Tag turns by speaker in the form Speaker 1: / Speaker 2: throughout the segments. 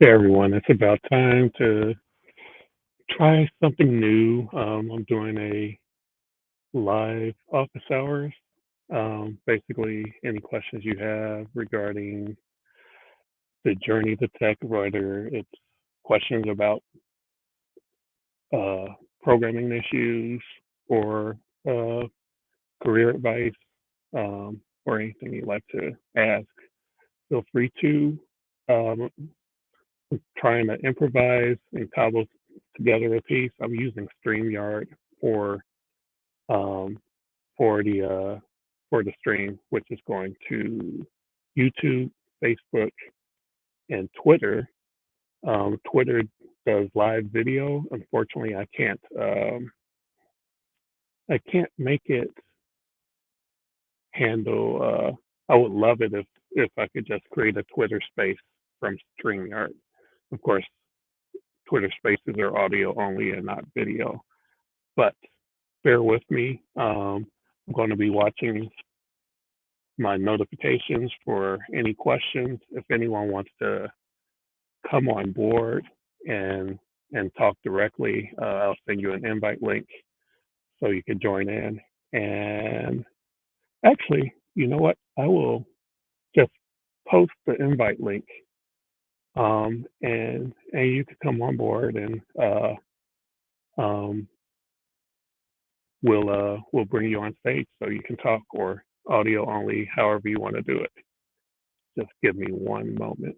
Speaker 1: Hey everyone, it's about time to try something new. I'm doing a live office hours. Basically, any questions you have regarding the journey to tech, whether it's questions about uh, programming issues or uh, career advice, or anything you'd like to ask, feel free to. Um, Trying to improvise and cobble together a piece. I'm using StreamYard for um, for the for the stream, which is going to YouTube, Facebook, and Twitter. Twitter does live video. Unfortunately, I can't make it handle. I would love it if I could just create a Twitter space from StreamYard. Of course, Twitter spaces are audio only and not video, but bear with me. I'm going to be watching my notifications for any questions. If anyone wants to come on board and talk directly, I'll send you an invite link so you can join in. And actually, you know what? I will just post the invite link, and you can come on board, and um, we'll bring you on stage so you can talk, or audio only, however you want to do it. Just give me one moment.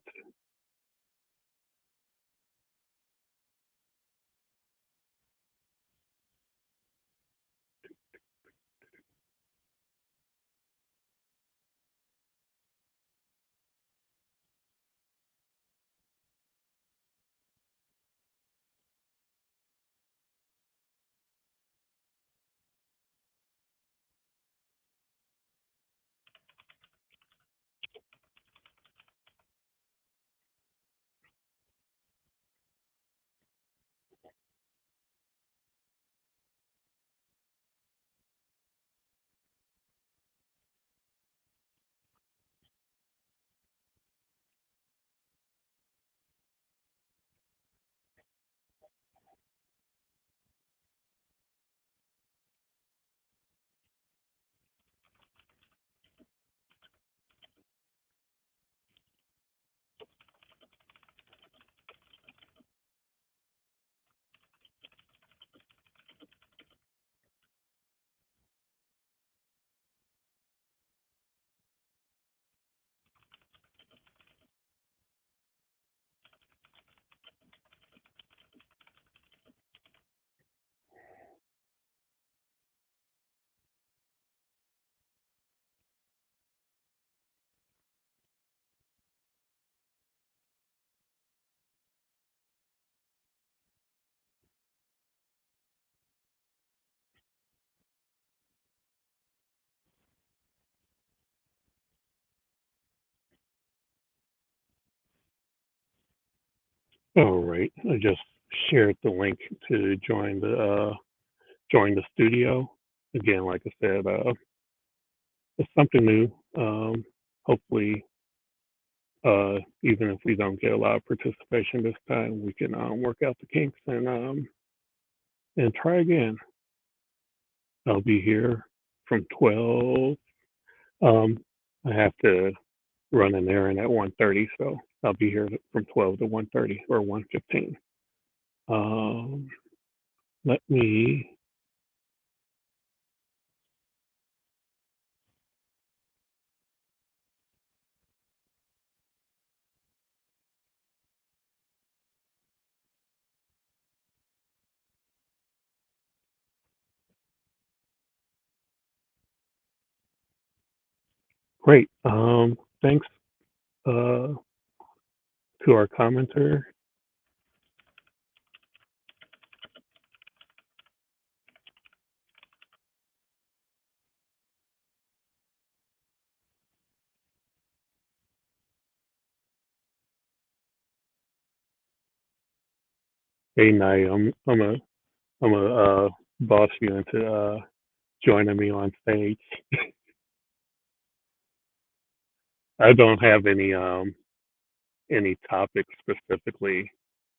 Speaker 1: All right, I just shared the link to join the studio. Again, like I said, it's something new. Hopefully, even if we don't get a lot of participation this time, we can work out the kinks and try again. I'll be here from 12. Um, I have to run an errand at 1:30, so I'll be here from 12 to 1:30 or 1:15. Um, Let me. Great. Thanks uh, to our commenter. Hey, Nye, I'm a boss you into joining me on stage. I don't have any topic specifically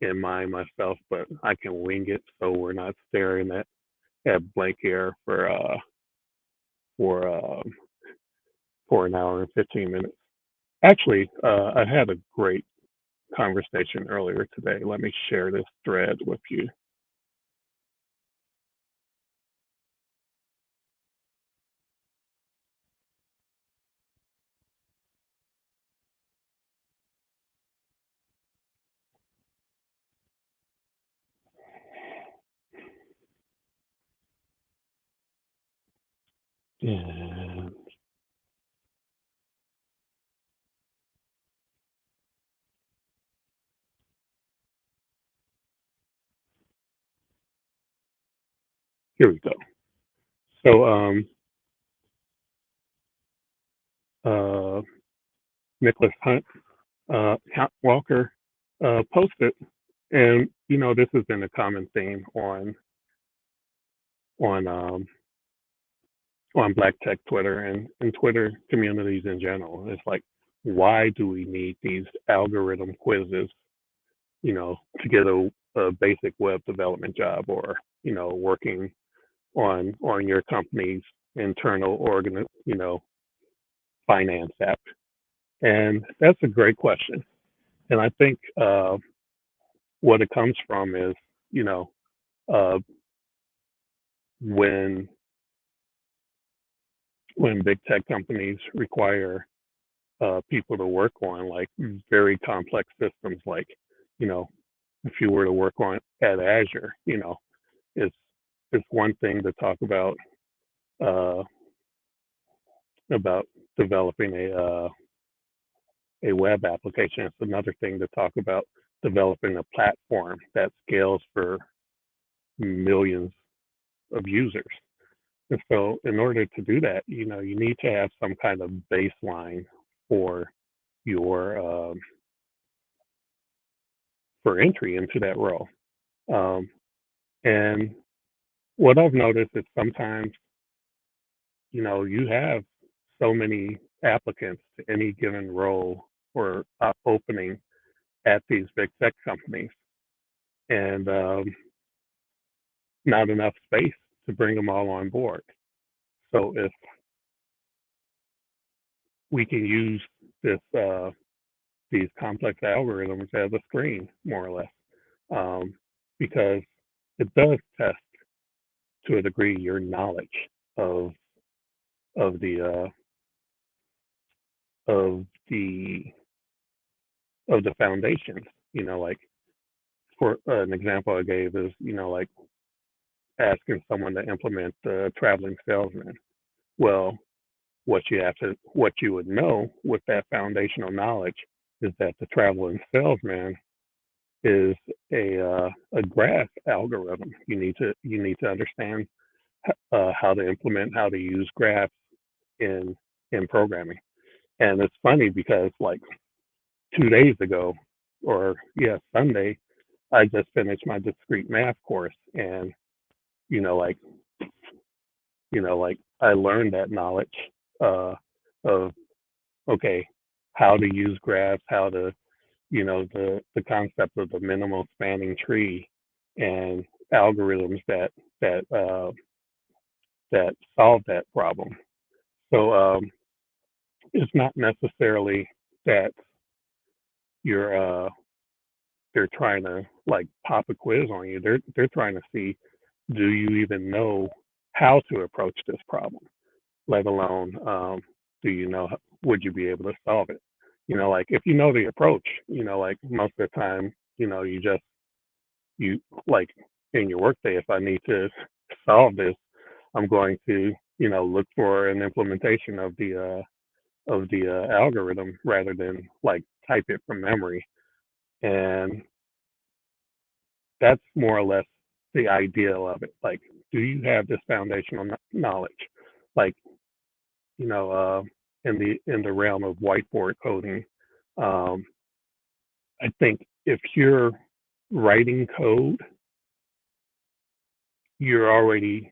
Speaker 1: in mind myself, but I can wing it so we're not staring at blank air for for an hour and 15 minutes. Actually, I had a great conversation earlier today. Let me share this thread with you. And here we go. So, uh, Nicholas Walker posted, and this has been a common theme on um, on Black Tech Twitter and Twitter communities in general. It's like, why do we need these algorithm quizzes, to get a basic web development job, or working on your company's internal finance app? And that's a great question. And I think what it comes from is, you know, uh, when big tech companies require people to work on like very complex systems, like you know, if you were to work on at Azure, it's it's one thing to talk uh, about developing a web application. It's another thing to talk about developing a platform that scales for millions of users. And so, in order to do that, you need to have some kind of baseline for your for entry into that role. Um, and what I've noticed is sometimes, you have so many applicants to any given role or opening at these big tech companies, and not enough space to bring them all on board. So if we can use this these complex algorithms as a screen, more or less, um, because it does test to a degree your knowledge of of the of the of the foundations. Like for an example I gave is, like asking someone to implement the traveling salesman. Well, what you would know with that foundational knowledge is that the traveling salesman is a graph algorithm. You need to understand how to implement, how to use graphs in programming. And it's funny because like 2 days ago, or yeah, Sunday, I just finished my discrete math course, and you know, like like I learned that knowledge uh, of okay, how to use graphs, how to the concept of the minimal spanning tree, and algorithms that that solve that problem. So it's not necessarily that you're they're trying to like pop a quiz on you. They're trying to see, do you even know how to approach this problem, let alone do you know, would you be able to solve it? Like if you know the approach, like most of the time, you just you like in your workday, if I need to solve this, I'm going to look for an implementation of the algorithm rather than like type it from memory. And that's more or less the ideal of it. Like, do you have this foundational knowledge? Like, you know, uh, in the realm of whiteboard coding, um, I think if you're writing code, you're already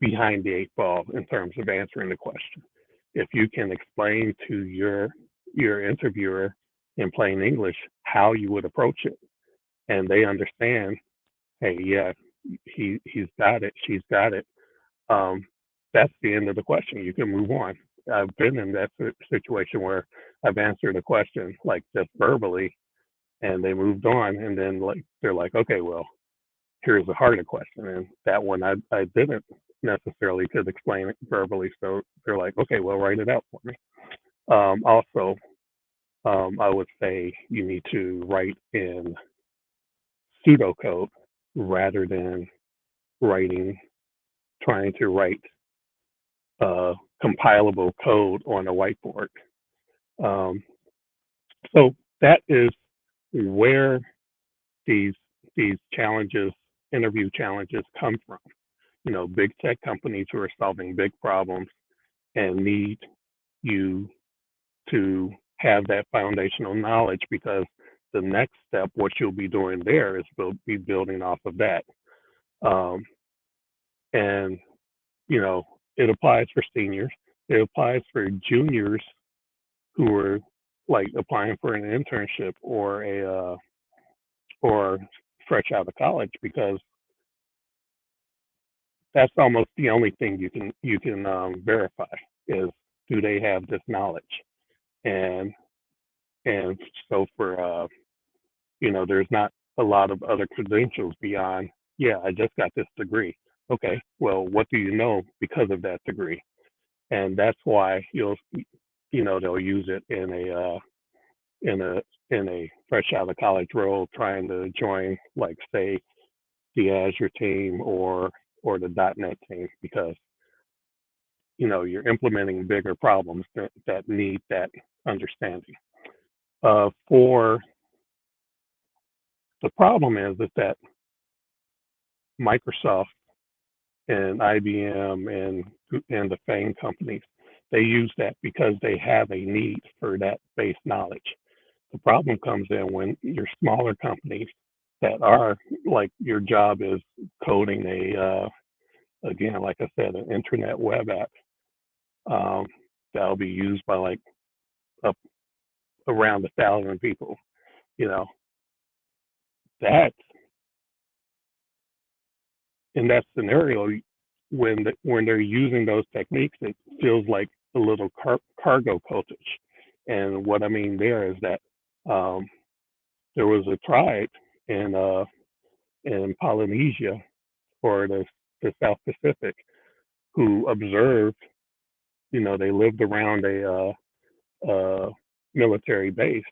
Speaker 1: behind the eight ball in terms of answering the question. If you can explain to your interviewer in plain English how you would approach it, and they understand. Hey, yeah, he's got it, she's got it. Um, that's the end of the question. You can move on. I've been in that situation where I've answered a question like just verbally, and they moved on, and then like they're like, okay, well, here's a harder question, and that one I didn't necessarily could explain it verbally, so they're like, okay, well, write it out for me. Also, I would say you need to write in pseudocode rather than writing, trying to write compilable code on a whiteboard. Um, so that is where these these challenges, interview challenges, come from. You know, big tech companies who are solving big problems and need you to have that foundational knowledge, because the next step, what you'll be doing there, is be building off of that. Um, and you know, it applies for seniors. It applies for juniors who are like applying for an internship or fresh out of college, because that's almost the only thing you can verify is, do they have this knowledge. And and so for there's not a lot of other credentials beyond, yeah, I just got this degree. Okay, well, what do you know because of that degree? And that's why they'll use it in a in a fresh out of college role, trying to join, like, say, the Azure team or the .NET team, because you're implementing bigger problems that need that understanding. For the problem is that Microsoft and IBM and the FANG companies, they use that because they have a need for that base knowledge. The problem comes in when you're smaller companies that are, like, your job is coding again, like I said, an internet web app, um, that'll be used by like up around 1,000 people. You know, that in that scenario, when they're using those techniques, it feels like a little cargo cultish. And what I mean there is that um, there was a tribe in Polynesia, or the South Pacific, who observed. They lived around a military base,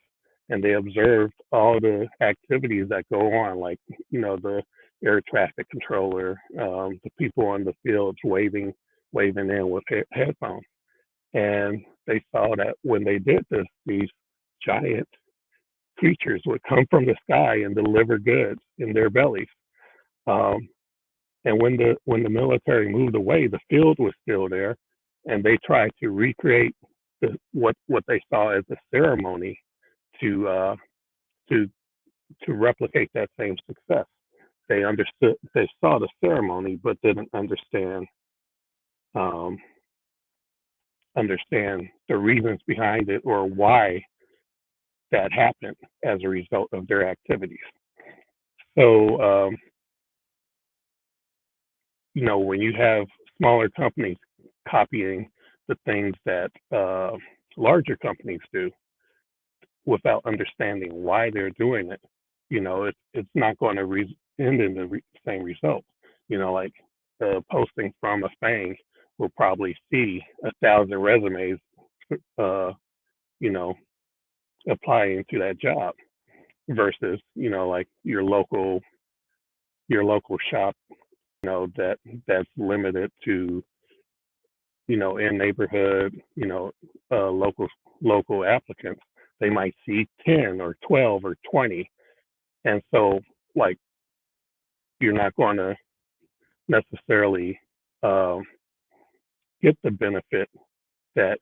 Speaker 1: and they observed all the activities that go on, like, the air traffic controller, the people on the fields waving in with headphones. And they saw that when they did this, these giant creatures would come from the sky and deliver goods in their bellies. Um, and when the military moved away, the field was still there, and they tried to recreate what they saw as a ceremony to to to replicate that same success. They saw the ceremony, but didn't um, understand the reasons behind it, or why that happened as a result of their activities. So when you have smaller companies copying the things that larger companies do without understanding why they're doing it, it's not going to end in the same result. Like, posting from a FANG will probably see 1,000 resumes, uh, you know, applying to that job, versus, like your local shop, that's limited to, in neighborhood, local applicants. They might see 10 or 12 or 20. And so, like, you're not going to necessarily um, get the benefit that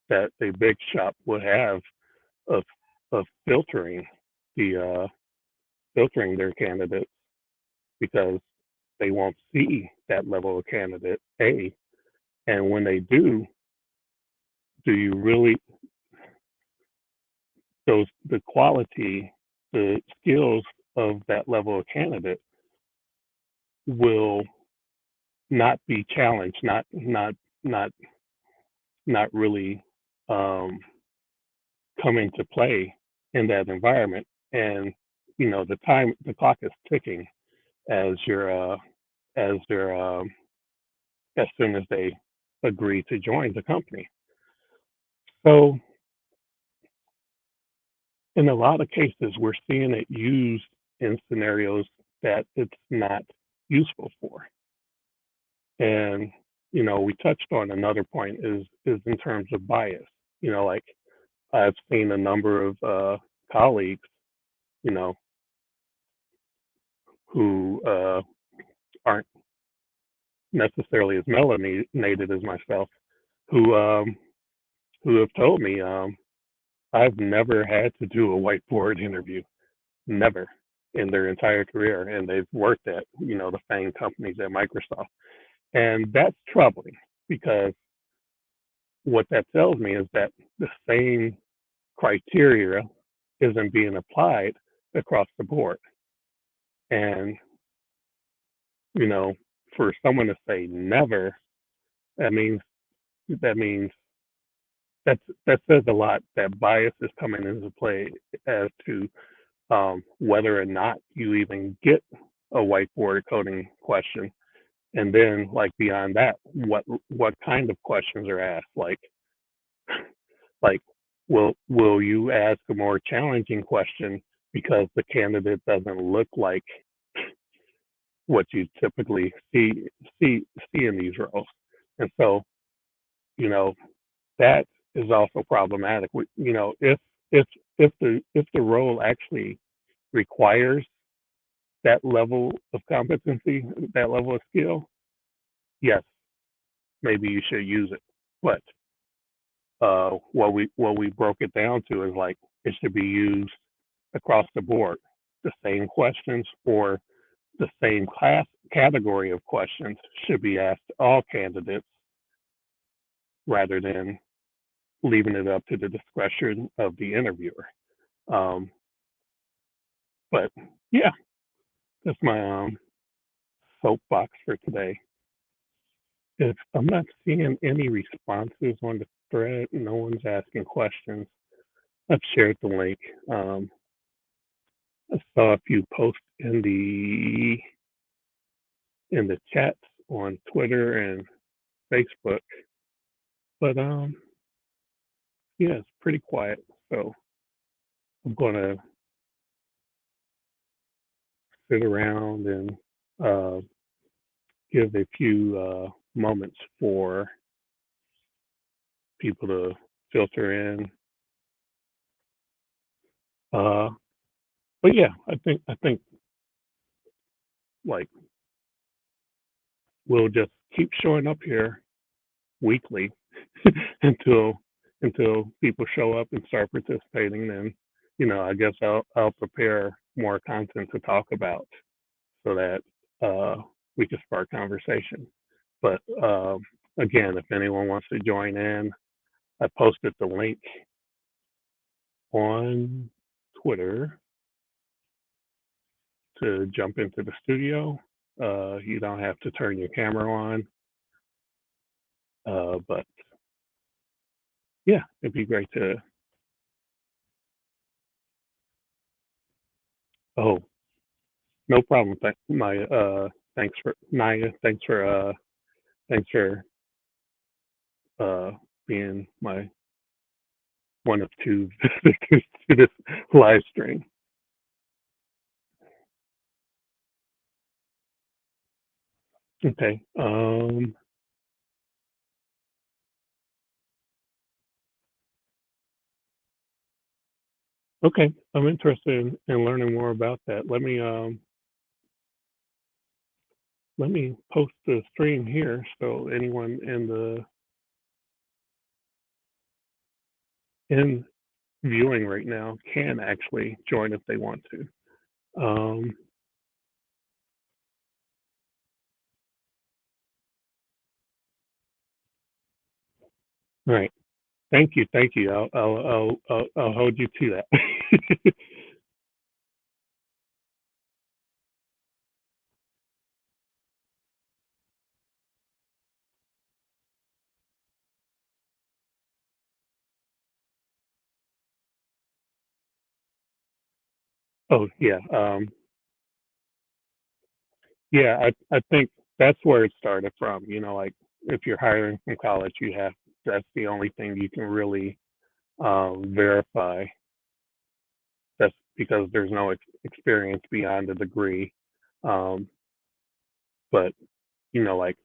Speaker 1: a big shop would have of filtering their candidates, because they won't see that level of candidate A. And when they do you really the quality, the skills of that level of candidate will not be challenged, not not really um, come into play in that environment. And the clock is ticking as they're as soon as they agree to join the company. So in a lot of cases, we're seeing it used in scenarios that it's not useful for. And we touched on another point is in terms of bias. Like I've seen a number of colleagues, you know, who aren't necessarily as melanated as myself, who um, who have told me I've never had to do a whiteboard interview, never in their entire career, and they've worked at the FANG companies at Microsoft, and that's troubling because what that tells me is that the same criteria isn't being applied across the board, and you know, for someone to say never, that means that means that says a lot. That bias is coming into play as to whether or not you even get a whiteboard coding question, and then like beyond that, what kind of questions are asked? Like will you ask a more challenging question because the candidate doesn't look like what you typically see in these roles? And so you know that is also problematic. If if the role actually requires that level of competency, that level of skill, yes, maybe you should use it. But what we broke it down to is like it should be used across the board. The same questions or the same class category of questions should be asked to all candidates rather than leaving it up to the discretion of the interviewer. Um, but yeah, that's my soapbox for today. If I'm not seeing any responses on the thread, no one's asking questions. I've shared the link. I saw a few posts in the chats on Twitter and Facebook, but yeah, it's pretty quiet. So I'm gonna sit around and uh, give a few moments for people to filter in. Uh, but yeah, I think like we'll just keep showing up here weekly until people show up and start participating. Then I guess I'll prepare more content to talk about so that we can spark conversation. But again, if anyone wants to join in, I posted the link on Twitter to jump into the studio. You don't have to turn your camera on, but yeah, it'd be great to. Oh, no problem. Thanks for Naya. Thanks for uh, being my one of two visitors to this live stream. Okay. Okay. I'm interested in learning more about that. Let me post the stream here so anyone in viewing right now can actually join if they want to. Right. Thank you. I'll hold you to that. Oh yeah, yeah. I think that's where it started from. You know, like if you're hiring from college, you have that's the only thing you can really verify. That's because there's no experience beyond a degree. Um, but you know, like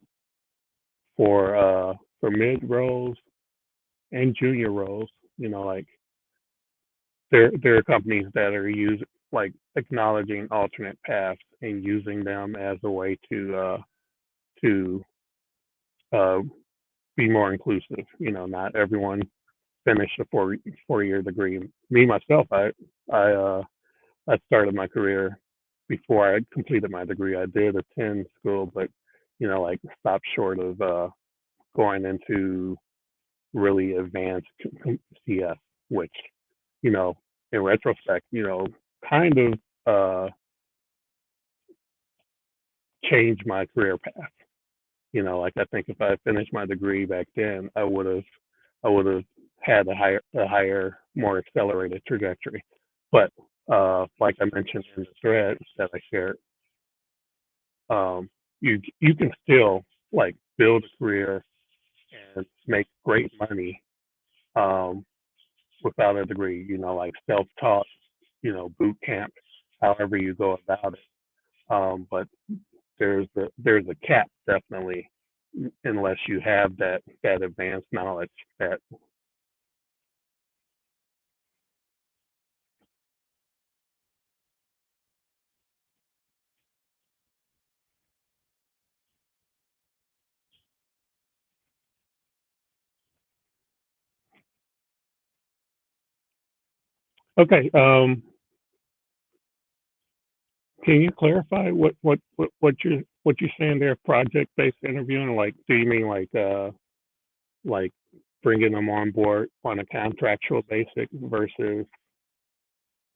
Speaker 1: for mid roles and junior roles, you know, like there are companies that are use like acknowledging alternate paths and using them as a way to uh, be more inclusive. You know, not everyone finished a 4 year degree. Me myself, I uh, I started my career before I completed my degree. I did attend school, but you know, like stopped short of going into really advanced CS, which you know, in retrospect, you know, kind of changed my career path. You know, like I think if I finished my degree back then, I would have had a higher, more accelerated trajectory. But like I mentioned in the thread that I shared, you can still like build a career and make great money um, without a degree. You know, like self-taught, you know, boot camp, however you go about it. But there's a cap definitely unless you have that advanced knowledge that okay. Can you clarify what you're saying there? Project based interviewing, like do you mean like bringing them on board on a contractual basis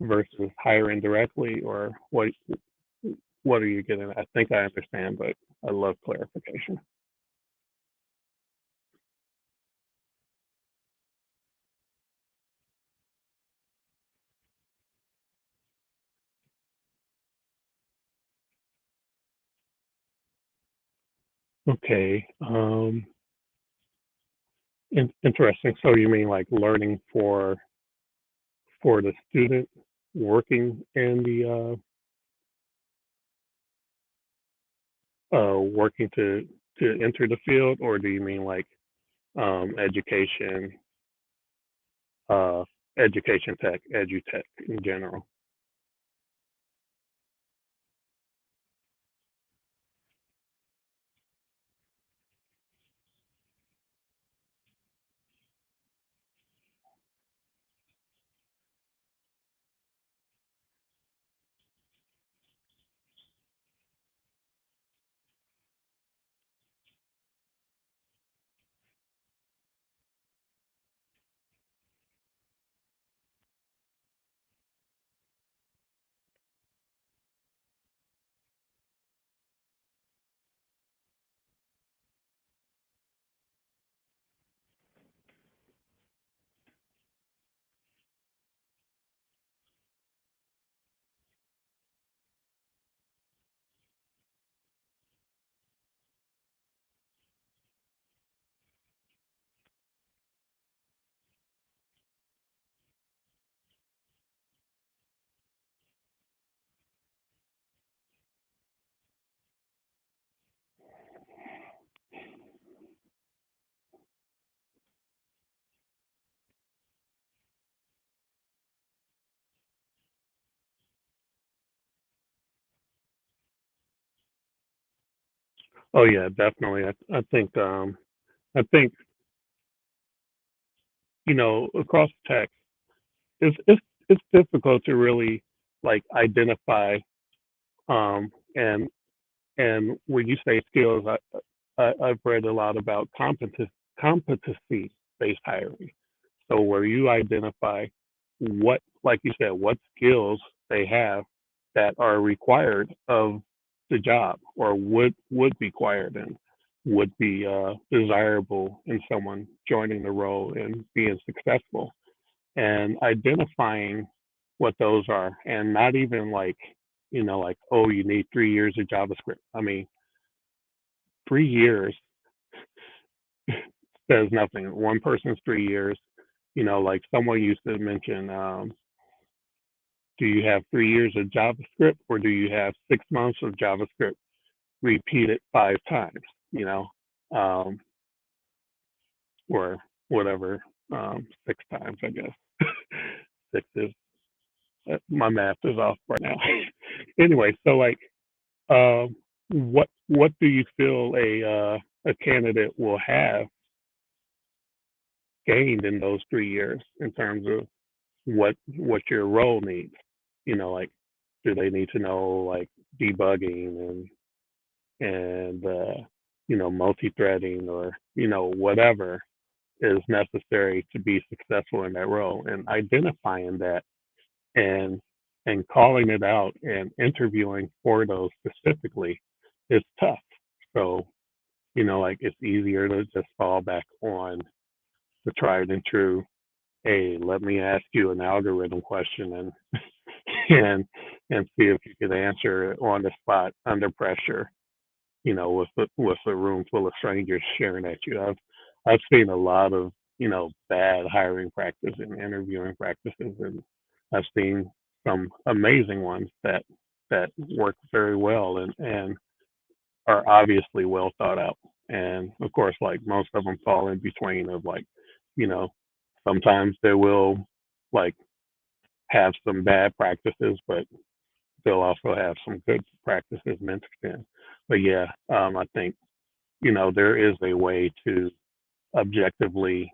Speaker 1: versus hiring directly, or what are you getting at? I think I understand, but I love clarification. Okay. Interesting. So you mean like learning for the student working in the working to enter the field, or do you mean like education, uh, education tech, edutech in general? Oh yeah, definitely. I think you know across tech, it's difficult to really like identify um, and when you say skills, I've read a lot about competency based hiring. So where you identify what, like you said, what skills they have that are required of the job or would be required and would be desirable in someone joining the role and being successful, and identifying what those are, and not even like, like, oh, you need 3 years of JavaScript. I mean, 3 years says nothing. One person's 3 years. Like someone used to mention, do you have 3 years of JavaScript or do you have 6 months of JavaScript repeated 5 times? You know, um, or whatever, 6 times, I guess. Six is my math is off right now. Anyway, so like, what do you feel a candidate will have gained in those 3 years in terms of what your role needs? Like, do they need to know like debugging and multi-threading, or whatever is necessary to be successful in that role, and identifying that and calling it out and interviewing for those specifically is tough. So, like, it's easier to just fall back on the tried and true. Hey, let me ask you an algorithm question and and see if you could answer it on the spot under pressure, with a room full of strangers staring at you. I've seen a lot of, bad hiring practice and interviewing practices, and I've seen some amazing ones that work very well and are obviously well thought out. And of course, like, most of them fall in between of, like, you know, sometimes they will, like, have some bad practices, but they'll also have some good practices mentored in. But yeah, I think, there is a way to objectively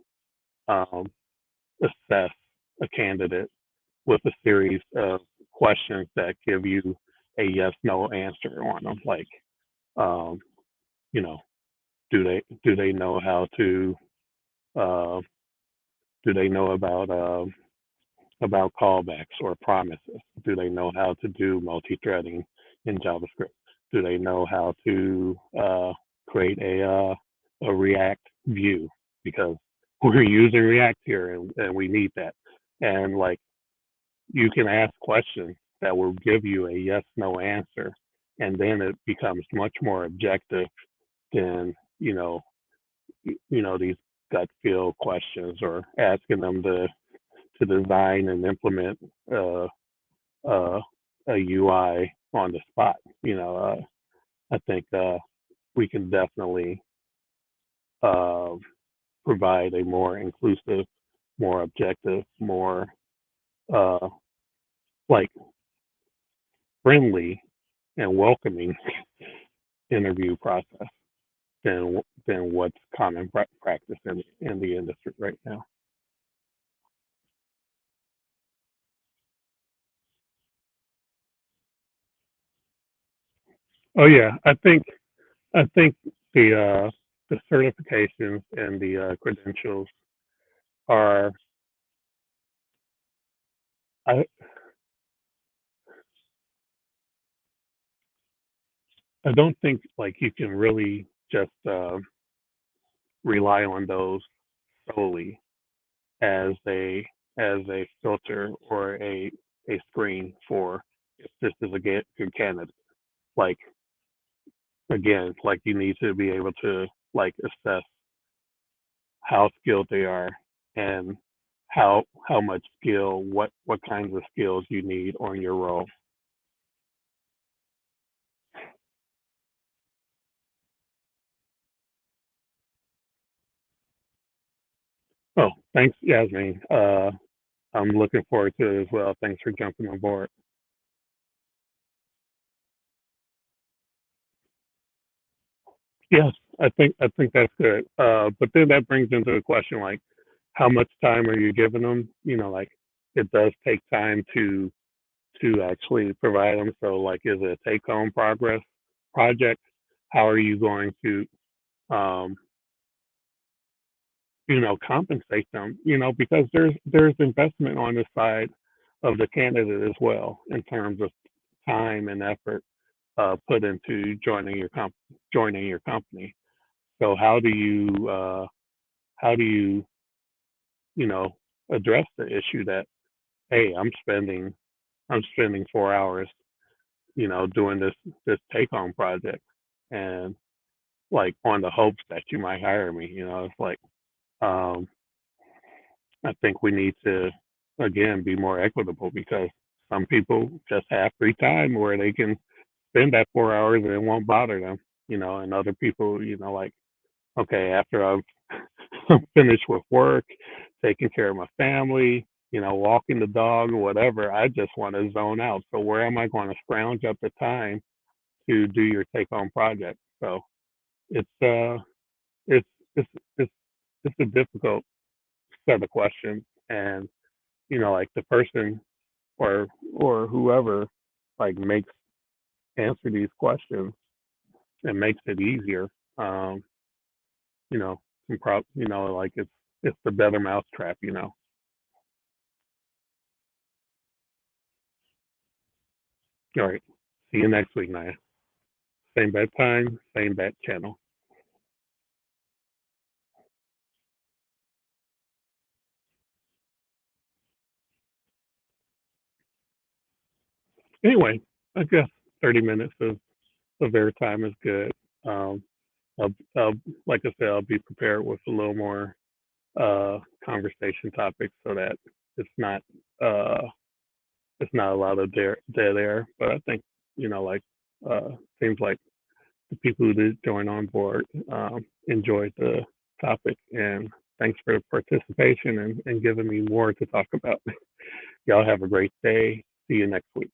Speaker 1: um, assess a candidate with a series of questions that give you a yes no answer on them. Like, um, you know, do they know how to uh, do they know about callbacks or promises? Do they know how to do multi-threading in JavaScript? Do they know how to create a React view? Because we're using React here, and we need that. And like, you can ask questions that will give you a yes no answer, and then it becomes much more objective than these gut feel questions, or asking them to design and implement uh, uh, a UI on the spot. I think we can definitely uh, provide a more inclusive, more objective, more uh, like, friendly and welcoming interview process than what's common practice in the industry right now. Oh yeah, I think the certifications and the credentials are, I I don't think, like, you can really just rely on those solely as a filter or a screen for if this is a good candidate. Like, again, like, you need to be able to, like, assess how skilled they are, and how much skill, what kinds of skills you need on your role. Oh, thanks, Yasmin. I'm looking forward to it as well. Thanks for jumping on board. Yes, I think that's good. But then that brings into the question, like, how much time are you giving them? Like, it does take time to actually provide them. So, like, is it a take home progress project? How are you going to um, compensate them, because there's investment on the side of the candidate as well in terms of time and effort put into joining your company. So how do you you know address the issue that, hey, I'm spending 4 hours doing this take home project, and like on the hopes that you might hire me. It's like, um I think we need to, again, be more equitable, because some people just have free time where they can spend that 4 hours and it won't bother them, and other people, like, okay, after I've I'm finished with work, taking care of my family, walking the dog or whatever, I just want to zone out. So where am I going to scrounge up the time to do your take home project? So it's it's it's it's it's a difficult set of questions, and like the person or whoever like makes answer these questions and makes it easier. Um, like it's the better mousetrap. All right. See you next week, Naya. Same bad time, same bad channel. Anyway, I guess 30 minutes of their time is good. Um, I'll, like I said, I'll be prepared with a little more conversation topics so that it's not uh, it's not a lot of dead air. But I think like uh, seems like the people who did join on board enjoyed the topic, and thanks for the participation and giving me more to talk about. Y'all have a great day. See you next week.